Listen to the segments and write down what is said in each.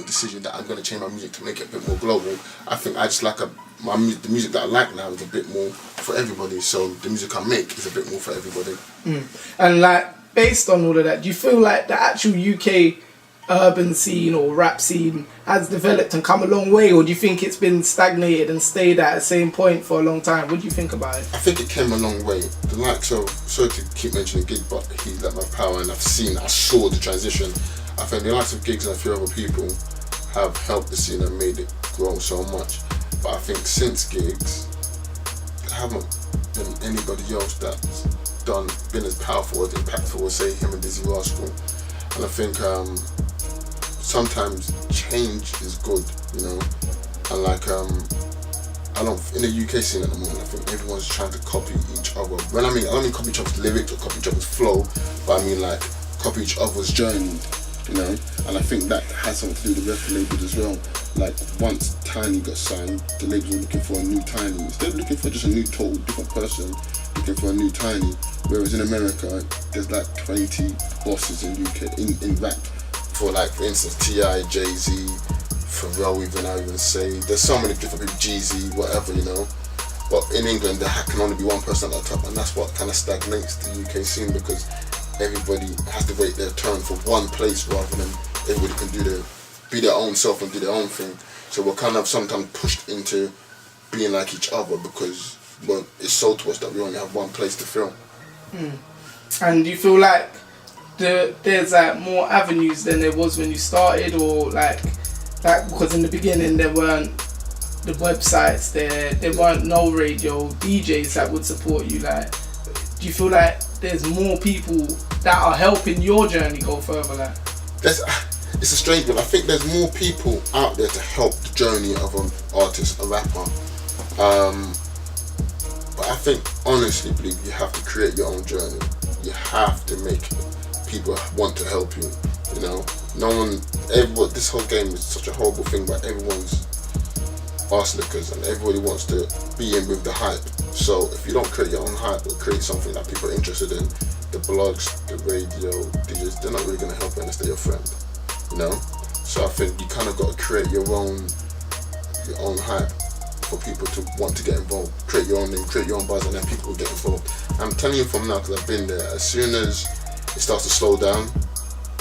a decision that I'm going to change my music to make it a bit more global. I think I just like the music that I like now is a bit more for everybody. So the music I make is a bit more for everybody. And like, based on all of that, do you feel like the actual UK urban scene or rap scene has developed and come a long way, or do you think it's been stagnated and stayed at the same point for a long time? What do you think about it? I think it came a long way. The likes of, sorry to keep mentioning Gig, but he's like my power, and I saw the transition. I think the likes of Gigs and a few other people have helped the scene and made it grow so much. But I think since Gigs, there haven't been anybody else that's been as powerful or as impactful as say him and Dizzy Rascal. And I think sometimes change is good, you know. And like in the UK scene at the moment, I think everyone's trying to copy each other. When I don't mean copy each other's lyrics or copy each other's flow, but I mean like copy each other's journey, you know. And I think that has something to do with the record labels as well. Like once Tiny got signed, the labels were looking for a new Tiny. Instead of looking for just a new total different person, looking for a new Tiny. Whereas in America, there's like 20 bosses in UK in rap. For instance, T.I., Jay-Z, Pharrell, I even say. There's so many different people, Jeezy, whatever, you know. But in England, there can only be one person at the top, and that's what kind of stagnates the UK scene, because everybody has to wait their turn for one place rather than everybody can be their own self and do their own thing. So we're kind of sometimes pushed into being like each other because, well, it's sold to us that we only have one place to film. And do you feel like there's like more avenues than there was when you started, or like because in the beginning there weren't the websites, there weren't no radio DJs that would support you? Like, do you feel like there's more people that are helping your journey go further? Like, it's a strange one. I think there's more people out there to help the journey of an artist, a rapper. But I think, honestly, believe you have to create your own journey. You have to make people want to help you. You know, this whole game is such a horrible thing, but everyone's arse lickers and everybody wants to be in with the hype. So if you don't create your own hype or create something that people are interested in, the blogs, the radio, DJs, they're not really going to help you unless they're your friend. You know? So I think you kind of got to create your own hype for people to want to get involved. Create your own name, create your own buzz, and then people will get involved. I'm telling you from now, because I've been there, as soon as it starts to slow down,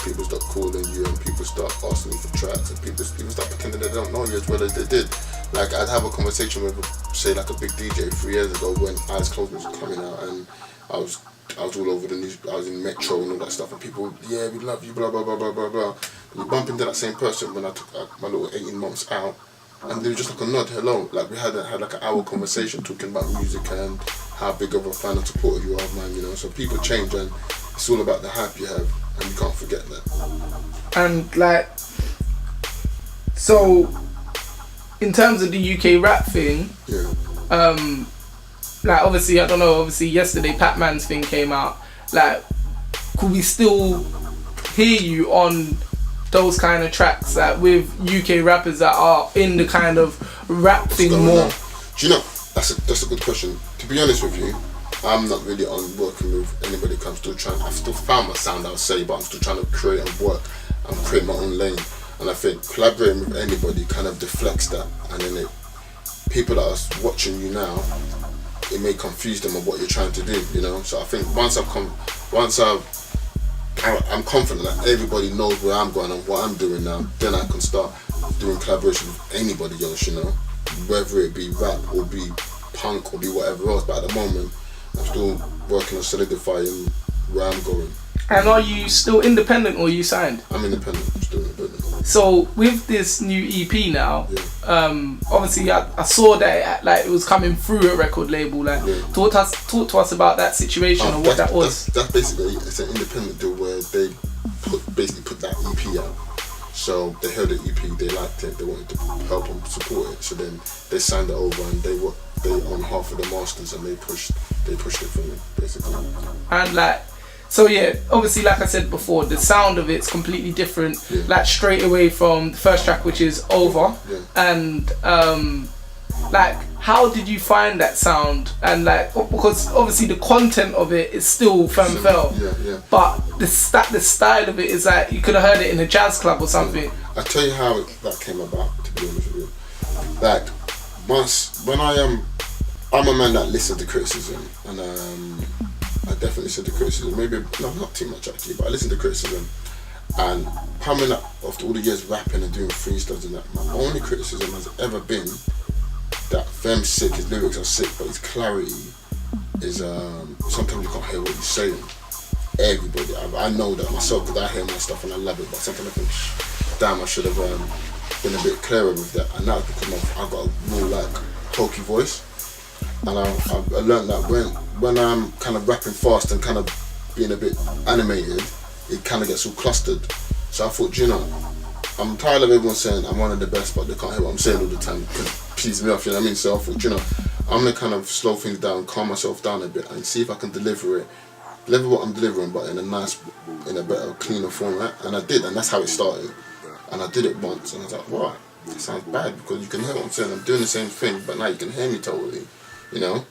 people start calling you and people start asking you for tracks, and people start pretending they don't know you as well as they did. Like, I'd have a conversation with, say, like a big DJ 3 years ago when Eyes Closed was coming out, and I was all over the news, I was in Metro and all that stuff, and people, yeah, we love you, blah, blah, blah, blah, blah, blah. And you bump into that same person when I took my little 18 months out, and they were just like a nod, hello. Like, we had like an hour conversation talking about music and how big of a fan and supporter you are of mine, you know. So people change, and it's all about the hype you have, and you can't forget that. And like, so in terms of the UK rap thing, like obviously, I don't know, obviously yesterday Pac-Man's thing came out. Like, could we still hear you on those kind of tracks, like with UK rappers that are in the kind of rap thing more? Do you know, that's a good question. To be honest with you, I'm not really on working with anybody. I'm still trying. I've still found my sound, I'll say, but I'm still trying to create and work and create my own lane. And I think collaborating with anybody kind of deflects that, and then people that are watching you now, it may confuse them of what you're trying to do, you know. So I think I'm confident that everybody knows where I'm going and what I'm doing now, then I can start doing collaboration with anybody else, you know, whether it be rap or be punk or be whatever else. But at the moment, I'm still working on solidifying where I'm going. And are you still independent or are you signed? I'm independent, I'm still independent. So with this new EP now, obviously I saw that it was coming through a record label. Like, talk to us about that situation and what that was. That's basically, it's an independent deal where they basically put that EP out. So they heard the EP, they liked it, they wanted to help and support it. So then they signed it over, and they own half of the masters, and they pushed it for me, basically. And like, so yeah, obviously, like I said before, the sound of it's completely different. Like straight away from the first track, which is Over, and like, how did you find that sound? And like, because obviously the content of it is still Fem Fel, but the style of it is like, you could have heard it in a jazz club or something. I'll tell you how that came about, to be honest with you. Like, when I'm a man that listens to criticism, and I definitely listen to criticism, maybe, no, not too much actually, but I listen to criticism. And coming up after all the years rapping and doing freestyles and that, my only criticism has ever been that Fem's sick, his lyrics are sick, but his clarity is, sometimes you can't hear what he's saying. Everybody, I know that myself, because I hear my stuff and I love it, but sometimes I think, damn, I should have been a bit clearer with that. And that's because I've got a real like hokey voice, and I learned that when I'm kind of rapping fast and kind of being a bit animated, it kind of gets all clustered. So I thought, you know, I'm tired of everyone saying I'm one of the best, but they can't hear what I'm saying all the time. It pisses me off, you know what I mean? So I thought, you know, I'm gonna kind of slow things down, calm myself down a bit, and see if I can deliver what I'm delivering, but in a better, cleaner format. And I did, and that's how it started. And I did it once, and I was like, wow, it sounds bad, because you can hear what I'm saying. I'm doing the same thing, but now you can hear me totally, you know.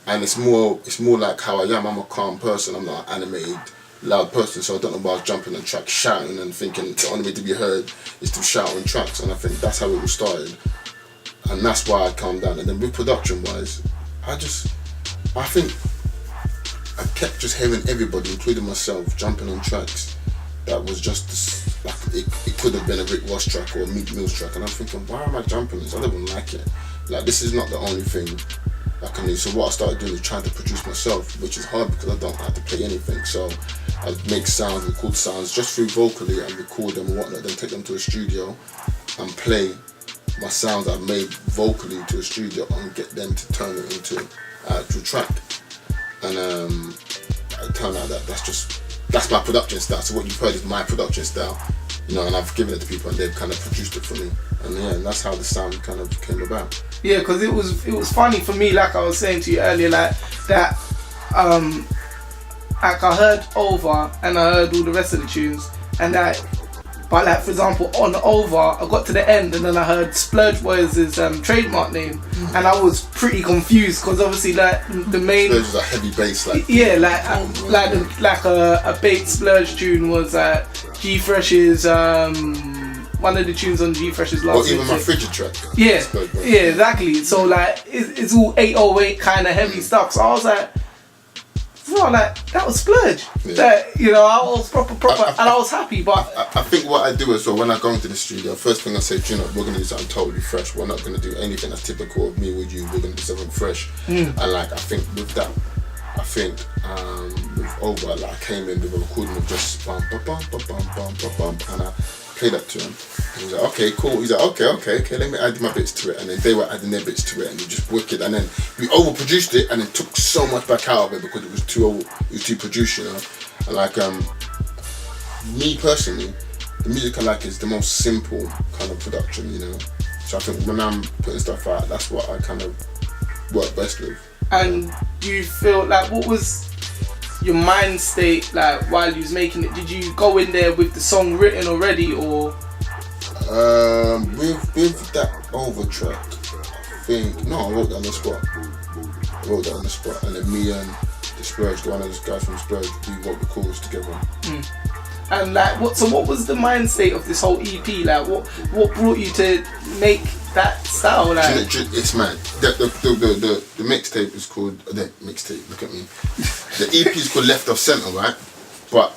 And it's more like how I am. I'm a calm person. I'm not an animated, loud person, so I don't know why I was jumping on tracks, shouting and thinking the only way to be heard is to shout on tracks. And I think that's how it all started, and that's why I calmed down. And then with production wise, I think I kept just hearing everybody, including myself, jumping on tracks that was just like it could have been a Rick Ross track or a Meek Mill's track, and I'm thinking, why am I jumping this? I don't even like it. Like, this is not the only thing I can do. So what I started doing is trying to produce myself, which is hard because I don't have to play anything. So I make sounds, record sounds just through vocally and record them and whatnot, then take them to a studio and play my sounds I've made vocally to a studio and get them to turn it into an actual track. And it turned out that that's my production style. So what you've heard is my production style, you know, and I've given it to people and they've kind of produced it for me. And yeah, and that's how the sound kind of came about. Yeah, because it was funny for me, like I was saying to you earlier, like that, like I heard Over and I heard all the rest of the tunes, and that, but like for example on Over, I got to the end and then I heard Splurge Boys' trademark name, and I was pretty confused because obviously like the main Splurge was a heavy bass, like like a bait Splurge tune was G Fresh's one of the tunes on G Fresh's last. Or even my Frigid track. Yeah, yeah, exactly. So like it's all 808 kind of heavy stuff. So I was like, bro, like that was Splurge. Yeah. That, you know, I was proper, and I was happy. But I think what I do is, so when I go into the studio, first thing I say, you know, we're gonna do something totally fresh. We're not gonna do anything that's typical of me with you. We're gonna do something fresh. And like I think with that, with Over, like I came in with a recording of just bum bum bum bum bum bum bum bum, and I played that to him. He was like, okay, cool. He's like, okay, let me add my bits to it. And then they were adding their bits to it, and it was just wicked. And then we overproduced it, and then took so much back out of it because it was too produced, you know. And like me personally, the music I like is the most simple kind of production, you know. So I think when I'm putting stuff out, that's what I kind of work best with. And do you feel like, what was your mind state like while you was making it? Did you go in there with the song written already, or? With that Over track, I think, no, I wrote that on the spot. And then me and the Splurge, one of those guys from Splurge, we wrote the chorus together. And like, what was the mind state of this whole EP? Like, what brought you to make that style? Like, it's mad. The mixtape is called the mixtape. Look at me. The EP is called Left of Center, right? But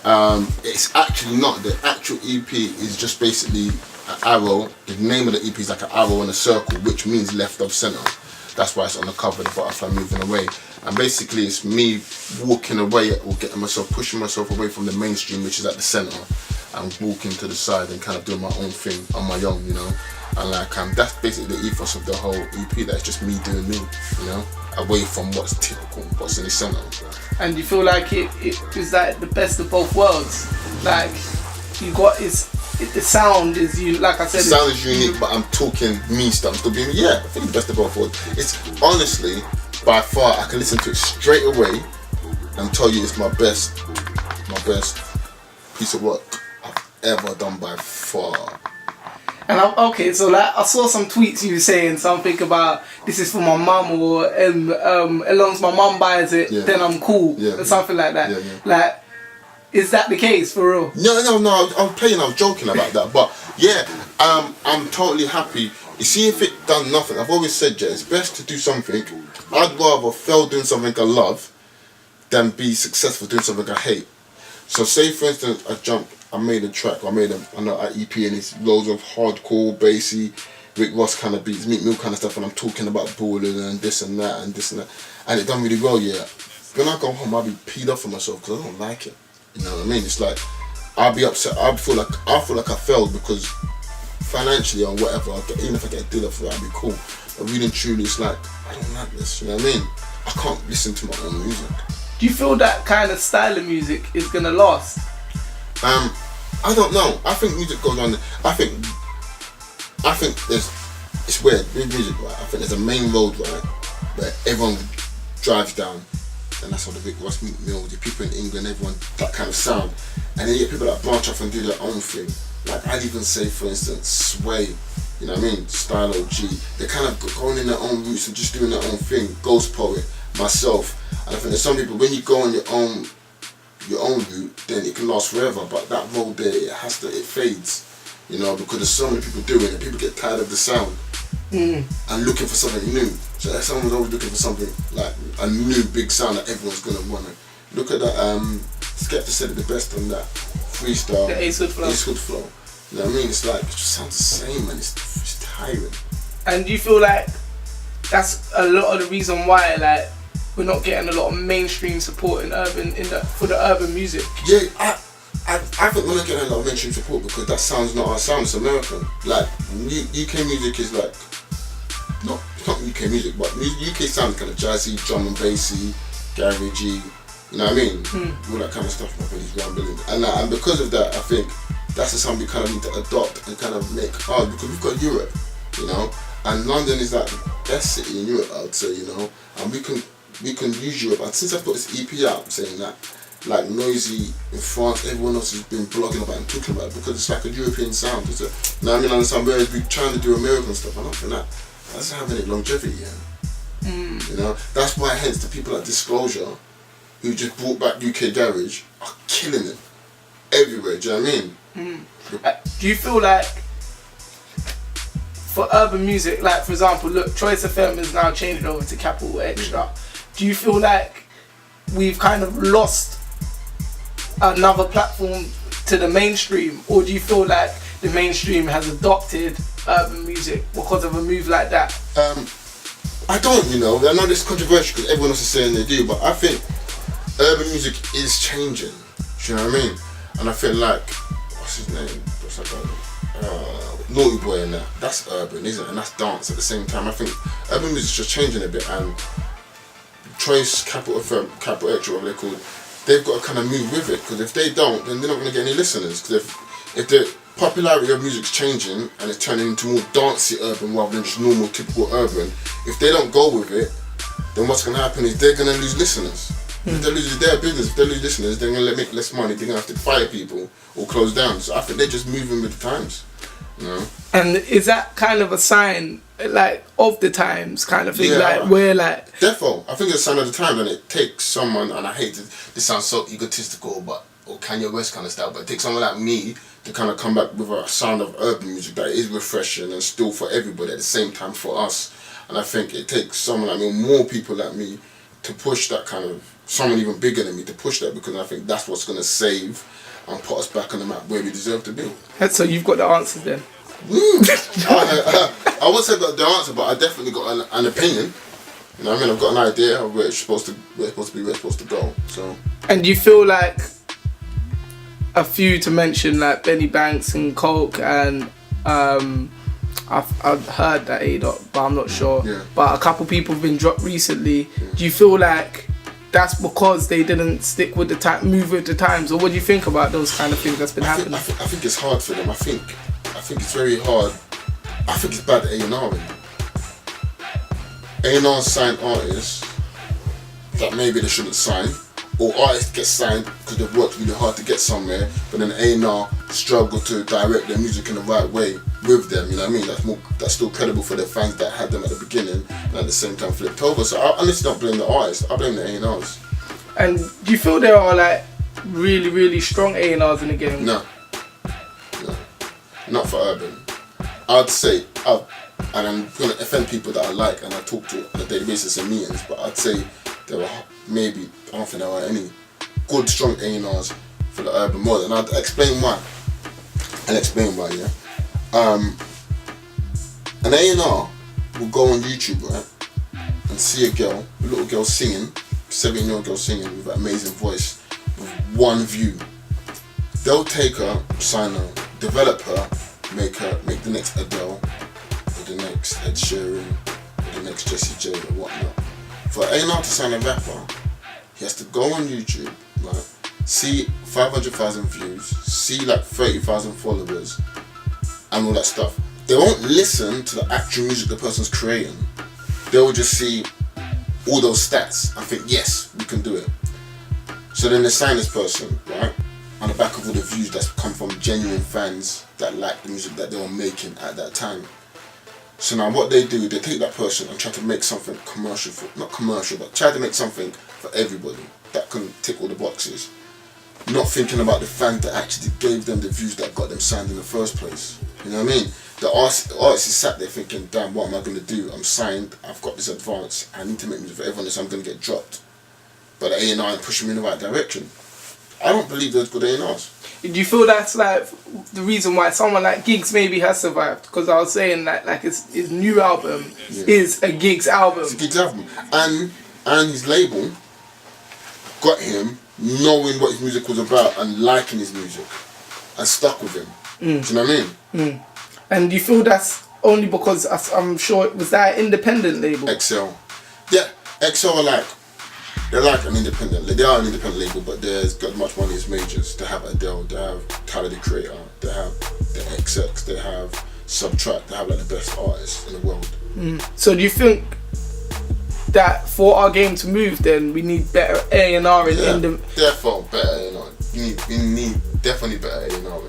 it's actually not. The actual EP is just basically an arrow. The name of the EP is like an arrow in a circle, which means left of center. That's why it's on the cover, the butterfly moving away. And basically it's me walking away or pushing myself away from the mainstream, which is at the center, and walking to the side and kind of doing my own thing on my own, you know. And like that's basically the ethos of the whole EP. That's just me doing me, you know, away from what's typical, what's in the center. And you feel like it is like the best of both worlds. Like you got the sound is you, like I said. The sound is unique, but I'm talking me stuff. I'm still being me. Yeah, I think the best of both worlds. It's honestly, by far, I can listen to it straight away and tell you it's my best piece of work I've ever done by far. And okay, so like I saw some tweets you saying something about this is for my mum, or as long as my mum buys it, then I'm cool, or something like that. Like, is that the case for real? No. I was joking about that, but yeah, I'm totally happy. You see, if it done nothing, I've always said, yeah, it's best to do something. I'd rather fail doing something I love than be successful doing something I hate. So say for instance, I made a track, I made an EP, and it's loads of hardcore, bassy, Rick Ross kind of beats, Meat Mill kind of stuff, and I'm talking about balling and this and that and this and that, and it done really well, yeah. When I go home, I'll be peed off with myself because I don't like it. You know what I mean? It's like, I'll be upset, I feel like I failed because financially or whatever, even if I get a deal for it, I'll be cool. But really and truly, it's like, I don't like this, you know what I mean? I can't listen to my own music. Do you feel that kind of style of music is gonna last? I don't know. I think music goes on. I think it's weird with music, right? I think there's a main road, right, where everyone drives down, and that's all the Rick Ross, Meat Mill, the people in England, everyone, that kind of sound. And then you get people that branch off and do their own thing. Like I'd even say, for instance, Sway, you know what I mean? Style OG. They're kind of going in their own roots and just doing their own thing. Ghost Poet, myself. And I think there's some people, when you go on your own route, then it can last forever. But that road there, it fades. You know, because there's so many people doing it, people get tired of the sound and looking for something new. So someone's always looking for something like a new big sound that everyone's gonna want it. Look at that. Skepta said it the best on that freestyle. The Ace Hood flow. You know what I mean? It's like it just sounds the same, and it's tiring. And do you feel like that's a lot of the reason why, like, we're not getting a lot of mainstream support for the urban music? Yeah, I think we're not getting a lot of mainstream support because that sound's not our sound. It's American. Like UK music is like it's not UK music, but UK sounds kind of jazzy, drum and bassy, garagey. You know what I mean? All that kind of stuff. My body's rambling, and because of that, I think that's the sound we kind of need to adopt and kind of make hard because we've got Europe, you know, and London is like the best city in Europe, I would say, you know, and we can use Europe. And since I've got this EP out saying that, like Noisy in France, everyone else has been blogging about and talking about it because it's like a European sound. You know what I mean? Understand? Whereas we're trying to do American stuff, I don't think that doesn't have any longevity yet. You know, that's why hence the people like Disclosure, who just brought back UK Garage, are killing it everywhere. Do you know what I mean? Do you feel like for urban music, like for example, look, Choice FM is now changing over to Capital Extra. Do you feel like we've kind of lost another platform to the mainstream, or do you feel like the mainstream has adopted urban music because of a move like that? I don't, you know. I know this is controversial because everyone else is saying they do, but I think urban music is changing. Do you know what I mean? And I feel like, what's his name? What's that guy? Naughty Boy and that. That's urban, isn't it? And that's dance at the same time. I think urban music's just changing a bit, and Choice, Capital FM, Capital Extra, whatever they're called, they've got to kind of move with it, because if they don't, then they're not going to get any listeners. Because if the popularity of music's changing and it's turning into more dancey urban rather than just normal typical urban, if they don't go with it, then what's going to happen is they're going to lose listeners. If they lose their business, if they lose listeners, they're going to make less money, they're going to have to fire people or close down. So I think they're just moving with the times, you know. And is that kind of a sign, like, of the times kind of thing? Yeah, like, where, like... Defo. I think it's a sign of the times, and it takes someone, and I hate this sounds so egotistical, or Kanye West kind of style, but it takes someone like me to kind of come back with a sound of urban music that is refreshing and still for everybody at the same time for us. And I think it takes someone like me, more people like me, to push that kind of, someone even bigger than me to push that, because I think that's what's going to save and put us back on the map where we deserve to be. So you've got the answers then? I wouldn't say got the answer, but I definitely got an opinion. You know what I mean? I've got an idea of where it's supposed to be, where it's supposed to go. So. And do you feel like a few to mention, like Benny Banks and Coke, and I've heard that A-Dot, but I'm not sure. Yeah. But a couple people have been dropped recently. Yeah. Do you feel like that's because they didn't stick with the time, move with the times, or what do you think about those kind of things that's been happening? I think it's hard for them. I think it's very hard. I think it's bad A&R. A&R sign artists that maybe they shouldn't sign, or artists get signed because they've worked really hard to get somewhere, but then A&R struggle to direct their music in the right way with them, you know what I mean? That's still credible for the fans that had them at the beginning and at the same time flipped over. So I honestly don't blame the artists, I blame the A&Rs. And do you feel there are like really, really strong A&Rs in the game? No, not for urban. I'd say, and I'm gonna offend people that I like and I talk to on a daily basis in meetings, but I'd say there were maybe, I don't think there were any good strong A&Rs for the urban world, and I'll explain why. Yeah. An A&R will go on YouTube, right, and see a little girl singing, 7-year-old girl singing with an amazing voice, with one view. They'll take her, sign her, develop her, make the next Adele, or the next Ed Sheeran, or the next Jessie J, or whatnot. For an A&R to sign a rapper, he has to go on YouTube, right, see 500,000 views, see like 30,000 followers, and all that stuff. They won't listen to the actual music the person's creating. They will just see all those stats and think, yes, we can do it. So then they sign this person, right, on the back of all the views that's come from genuine fans that like the music that they were making at that time. So now what they do, they take that person and try to make something commercial, not commercial, but try to make something for everybody that can tick all the boxes. Not thinking about the fans that actually gave them the views that got them signed in the first place. You know what I mean? The artist is sat there thinking, damn, what am I going to do? I'm signed, I've got this advance, I need to make music for everyone else, I'm going to get dropped. But the A&R are pushing me in the right direction. I don't believe there's good A&Rs. Do you feel that's like the reason why someone like Giggs maybe has survived? Because I was saying that like his new album is a Giggs album. It's a Giggs album. And his label got him knowing what his music was about and liking his music and stuck with him. Do you know what I mean? And do you feel that's only because I'm sure it was that independent label? XL. Yeah, XL are they're like an independent, they are an independent label, but there's got much money as majors. They have Adele, they have Tyler the Creator, they have the XX, they have Subtract, they have like the best artists in the world. So do you think that for our game to move, then we need better A&R in the... Therefore, better A&R. We need definitely better A&R.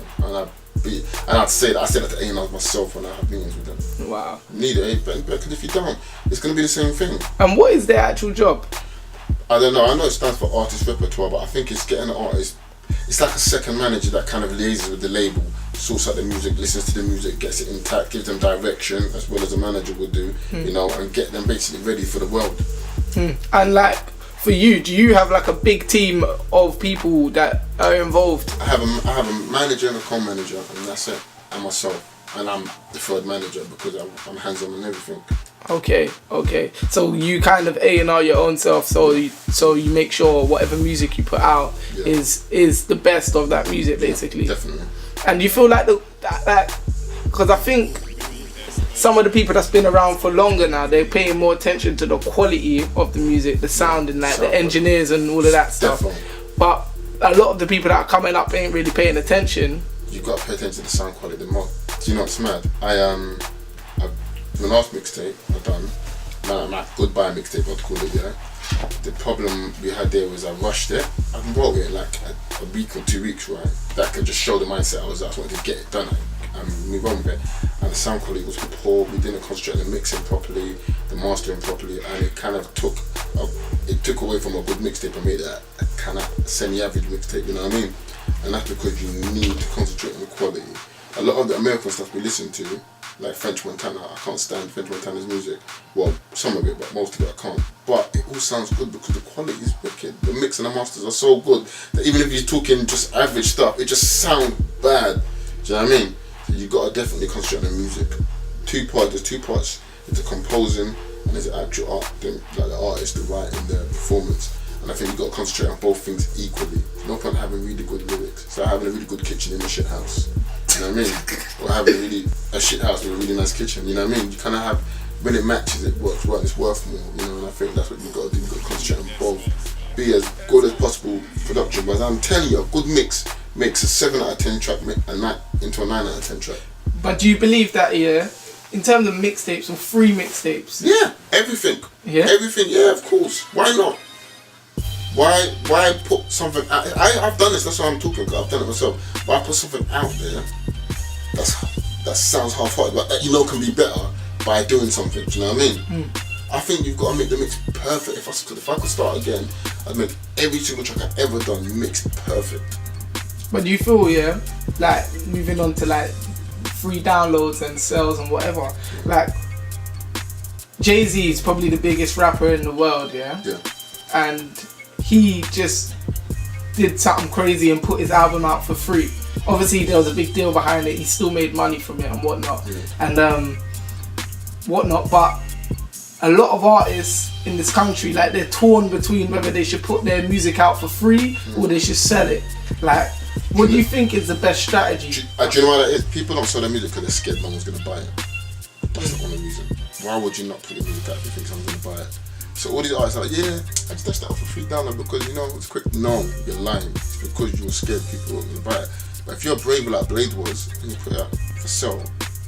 And I'd say that. I say that to A&Rs myself when I have meetings with them. Wow. You need it, because if you don't, it's going to be the same thing. And what is their actual job? I don't know. I know it stands for artist repertoire, but I think it's getting an artist. It's like a second manager that kind of liaises with the label, sorts out the music, listens to the music, gets it intact, gives them direction as well as a manager would do, you know, and get them basically ready for the world. And like for you, do you have like a big team of people that are involved? I have a manager and a co-manager, and that's it, and myself, and I'm the third manager because I'm hands-on on everything. Okay. So you kind of A&R your own self, so you make sure whatever music you put out is the best of that music, basically. Yeah, definitely. And you feel like because I think some of the people that's been around for longer now, they're paying more attention to the quality of the music, the sound, and like the engineers and all of that stuff. Definitely. But a lot of the people that are coming up ain't really paying attention. You got to pay attention to the sound quality the more. Do you know what's mad? The last mixtape I done, my goodbye mixtape, I'd call it, yeah. The problem we had there was I rushed it. I wrote it in like a week or 2 weeks, right? That could just show the mindset I just wanted to get it done and move on with it. And the sound quality was poor. We didn't concentrate on the mixing properly, the mastering properly, and it kind of took away from a good mixtape and made it a kind of semi-average mixtape. You know what I mean? And that's because you need to concentrate on the quality. A lot of the American stuff we listen to, like French Montana, I can't stand French Montana's music. Well, some of it, but most of it I can't. But it all sounds good because the quality is wicked. The mix and the masters are so good that even if you're talking just average stuff, it just sounds bad. Do you know what I mean? So you gotta definitely concentrate on the music. There's two parts. There's the composing and there's the actual art thing, like the artist, the writing, the performance. And I think you gotta concentrate on both things equally. No point having really good lyrics. It's like having a really good kitchen in a shit house. You know what I mean? Or having a shit house with a really nice kitchen. You know what I mean? You kind of have, when it matches, it works well. It's worth more. You know, and I think that's what you got to do. You got to concentrate on both. Be as good as possible production. But I'm telling you, a good mix makes a 7 out of 10 track into a 9 out of 10 track. But do you believe that, in terms of mixtapes or free mixtapes? Yeah, everything. Yeah? Everything, yeah, of course. Why not? Why put something out? I've done this, that's why I'm talking, because I've done it myself. Why put something out there that's that sounds half-hearted, but that you know can be better by doing something. Do you know what I mean? I think you've got to make the mix perfect. If I could start again, I'd make every single track I've ever done mixed perfect. But do you feel, yeah, like moving on to like free downloads and sales and whatever, like Jay-Z is probably the biggest rapper in the world, yeah? Yeah. And he just did something crazy and put his album out for free. Obviously there was a big deal behind it, he still made money from it and whatnot. And whatnot, but a lot of artists in this country, like, they're torn between whether they should put their music out for free or they should sell it. Like, what do you think is the best strategy? Do you know what that is? People don't sell their music because they're scared no one's going to buy it. That's the only reason. Why would you not put your music out if you think someone's going to buy it? So all these artists are like, yeah, I just dashed that out for free download because, you know, it's quick. No, you're lying. It's because you were scared people weren't going to buy it. But if you're brave like Blade was and you put it out for sale,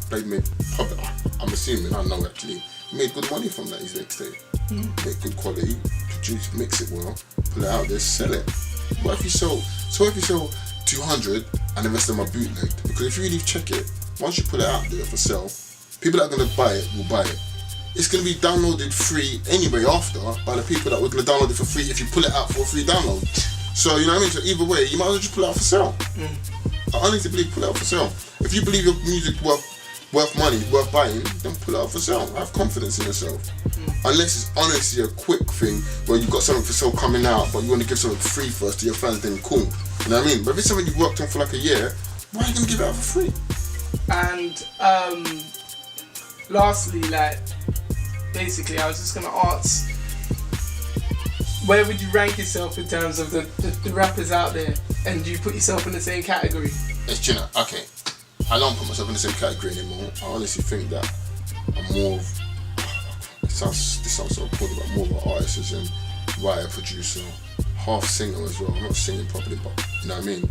Blade made probably, I'm assuming, I know actually, he made good money from that, his mixtape. Make good quality, produce, mix it well, put it out there, sell it. What if you sell 200 and the rest of them are bootlegged? Because if you really check it, once you put it out there for sale, people that are going to buy it will buy it. It's going to be downloaded free anyway after by the people that were going to download it for free if you pull it out for a free download. So, you know what I mean? So either way, you might as well just pull it out for sale. I honestly believe pull it out for sale. If you believe your music worth money, worth buying, then pull it out for sale. Have confidence in yourself. Unless it's honestly a quick thing where you've got something for sale coming out but you want to give something free first to your fans, then cool. You know what I mean? But if it's something you've worked on for like a year, why are you going to give it out for free? And lastly, like, basically I was just going to ask, where would you rank yourself in terms of the rappers out there? And do you put yourself in the same category? It's, you know, okay, I don't put myself in the same category anymore. I honestly think that I'm more of, this sounds so cool, but more of an artist as in writer, producer, half singer as well. I'm not singing properly, but you know what I mean?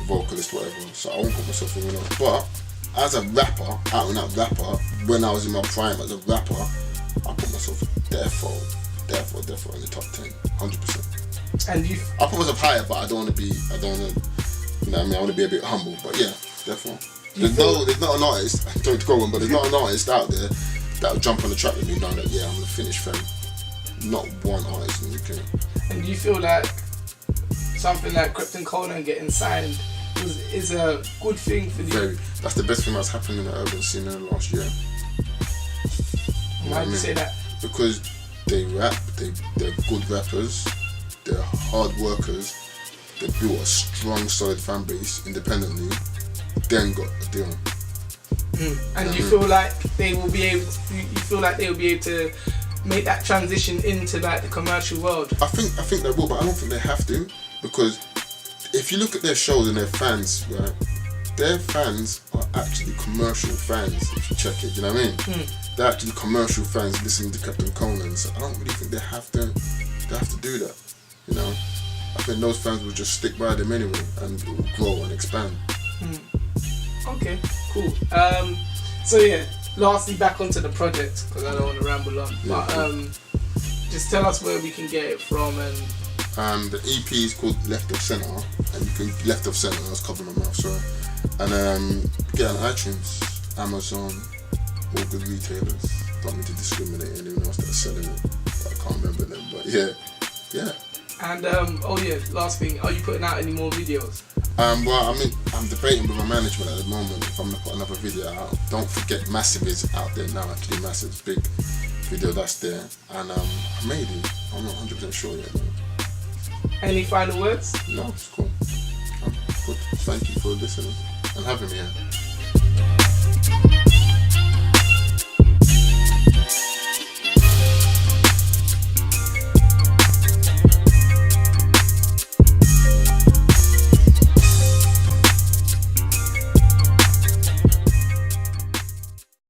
Vocalist, whatever. So I won't put myself in one. But as a rapper, out and out rapper, when I was in my prime as a rapper, I put myself therefore in the top 10, 100%. And you? I put myself higher, but I don't want to, you know what I mean? I want to be a bit humble, but yeah, therefore. There's not an artist, sorry to go on, but there's not an artist out there that'll jump on the track with me knowing that, yeah, I'm going to finish Fem. Not one artist in the UK. And do you feel like something like Krypton Conan getting signed is a good thing for you? Very. That's the best thing that's happened in the urban scene in the last year. Why do you say that? Because they rap, they're good rappers, they're hard workers, they built a strong, solid fan base independently, then got a deal. And you feel like they will be able to make that transition into like the commercial world? I think they will, but I don't think they have to, because if you look at their shows and their fans, right, their fans are actually commercial fans. If you check it, you know what I mean? They're actually commercial fans listening to Captain Conan. So I don't really think they have to do that. You know, I think those fans will just stick by them anyway, and it will grow and expand. Okay, cool. So yeah, lastly, back onto the project because I don't want to ramble on. Yeah, but just tell us where we can get it from and. The EP is called Left of Center, and you can Left of Center. I was covering my mouth, sorry. And get on iTunes, Amazon, all good retailers. Don't mean to discriminate anyone else that's selling it, but I can't remember them. But yeah. And last thing, are you putting out any more videos? Well, I mean, I'm debating with my management at the moment if I'm gonna put another video out. Don't forget, Massive is out there now. Actually, Massive's big video that's there, and maybe I'm not 100% sure yet. No. Any final words? No, it's cool. Good. Thank you for listening and having me here.